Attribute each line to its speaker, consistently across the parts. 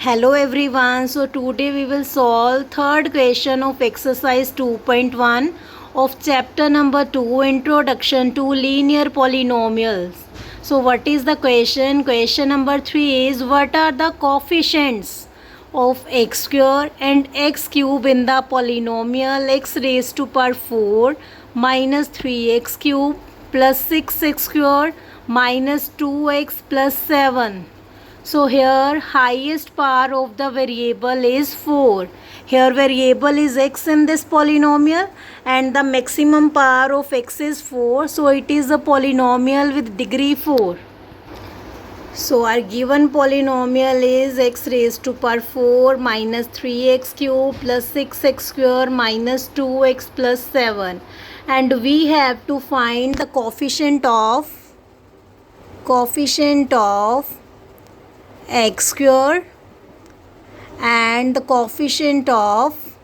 Speaker 1: Hello everyone. So today we will solve third question of exercise 2.1 of chapter number 2, Introduction to Linear Polynomials. So what is the question? Question number 3 is, what are the coefficients of x square and x cube in the polynomial x raised to power 4 minus 3x cube plus 6x square minus 2x plus 7. So here highest power of the variable is 4. Here variable is x in this polynomial and the maximum power of x is 4. So it is a polynomial with degree 4. So our given polynomial is x raised to power 4 minus 3x cube plus 6x square minus 2x plus 7. And we have to find the coefficient of x square and the coefficient of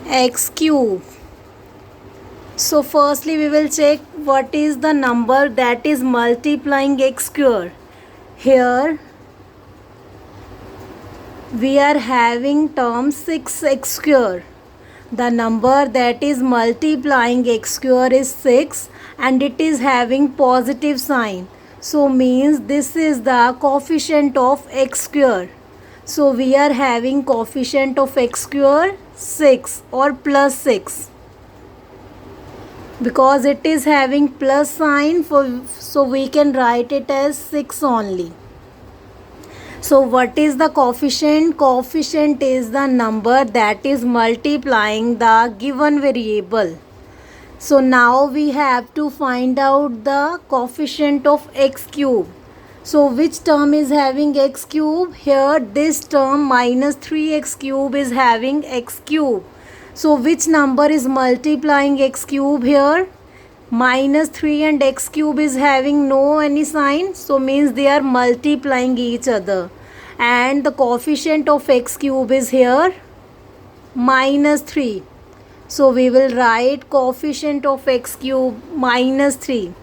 Speaker 1: x cube. So firstly we will check what is the number that is multiplying x square. Here we are having term 6x square. The number that is multiplying x square is 6 and it is having positive sign. So means this is the coefficient of x square. So we are having coefficient of x square 6 or plus 6. Because it is having plus sign, so we can write it as 6 only. So what is the coefficient? Coefficient is the number that is multiplying the given variable. So now we have to find out the coefficient of x cube. So which term is having x cube? Here this term minus 3x cube is having x cube. So which number is multiplying x cube here? Minus 3 and x cube is having no any sign. So means they are multiplying each other. And the coefficient of x cube is here minus 3. So we will write coefficient of x cube minus 3.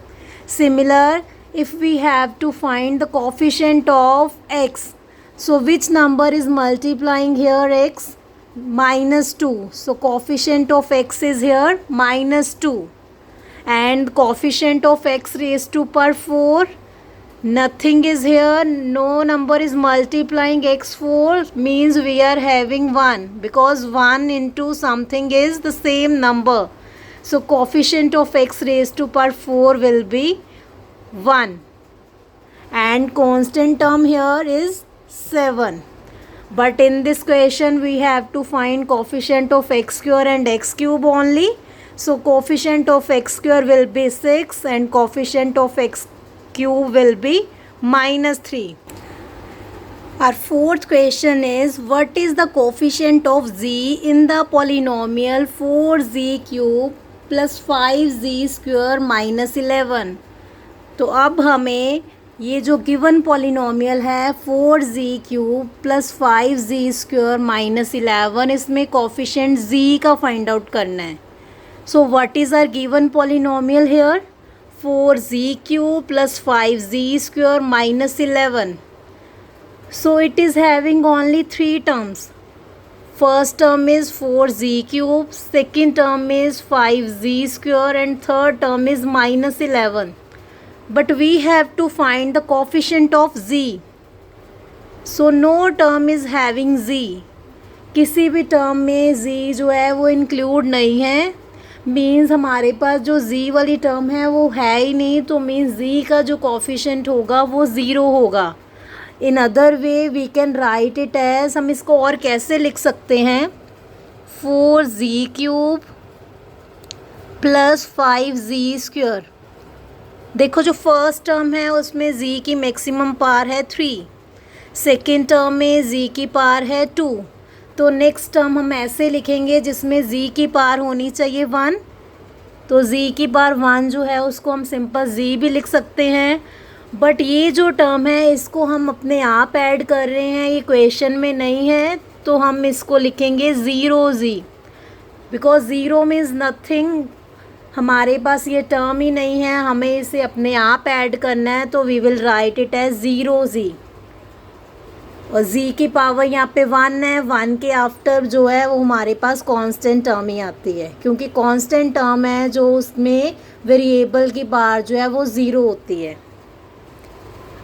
Speaker 1: Similar, if we have to find the coefficient of x, so which number is multiplying here x? Minus 2. So coefficient of x is here minus 2. And coefficient of x raised to power 4, nothing is here, no number is multiplying x4, means we are having 1, because 1 into something is the same number. So coefficient of x raised to power 4 will be 1. And constant term here is 7. But in this question we have to find coefficient of x square and x cube only. So coefficient of x square will be 6 and coefficient of x cube will be minus 3. Our fourth question is, what is the coefficient of z in the polynomial 4z cube plus 5z square minus 11. तो अब हमें ये जो given polynomial है 4z cube plus 5z square minus 11, इसमें coefficient z का find out करना है. So what is our given polynomial here? 4z cube plus 5z square minus 11. So it is having only 3 terms. First term is 4z cube, second term is 5z square and third term is minus 11. But we have to find the coefficient of z. So no term is having z. किसी भी term में z जो है वो include नहीं है. Means हमारे पास जो z वाली टर्म है वो है ही नहीं, तो मीन्स z का जो कोफिशिएंट होगा वो 0 होगा. In other way we can write it as, हम इसको और कैसे लिख सकते हैं? 4z cube plus 5z square. देखो जो फर्स्ट टर्म है उसमें z की मैक्सिमम पावर है 3, सेकेंड टर्म में z की पावर है 2. तो नेक्स्ट टर्म हम ऐसे लिखेंगे जिसमें z की पावर होनी चाहिए 1. तो z की पावर 1 जो है उसको हम सिंपल z भी लिख सकते हैं. बट ये जो टर्म है इसको हम अपने आप ऐड कर रहे हैं, ये क्वेश्चन में नहीं है, तो हम इसको लिखेंगे 0z. बिकॉज 0 मीन्स नथिंग, हमारे पास ये टर्म ही नहीं है, हमें इसे अपने आप ऐड करना है, तो we will write it as 0z. और z की पावर यहाँ पे 1 है, 1 के आफ्टर जो है वो हमारे पास कांस्टेंट टर्म ही आती है, क्योंकि कांस्टेंट टर्म है जो उसमें वेरिएबल की बार जो है वो 0 होती है।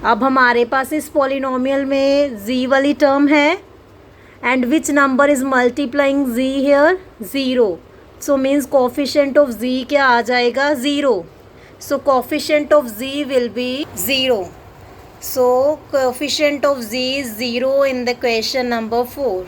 Speaker 1: अब हमारे पास इस पॉलिनोमियल में z वाली टर्म है and which number is multiplying z here, 0। So means coefficient of z क्या आ जाएगा, 0। So coefficient of z will be 0. So coefficient of z is 0 in the question number 4.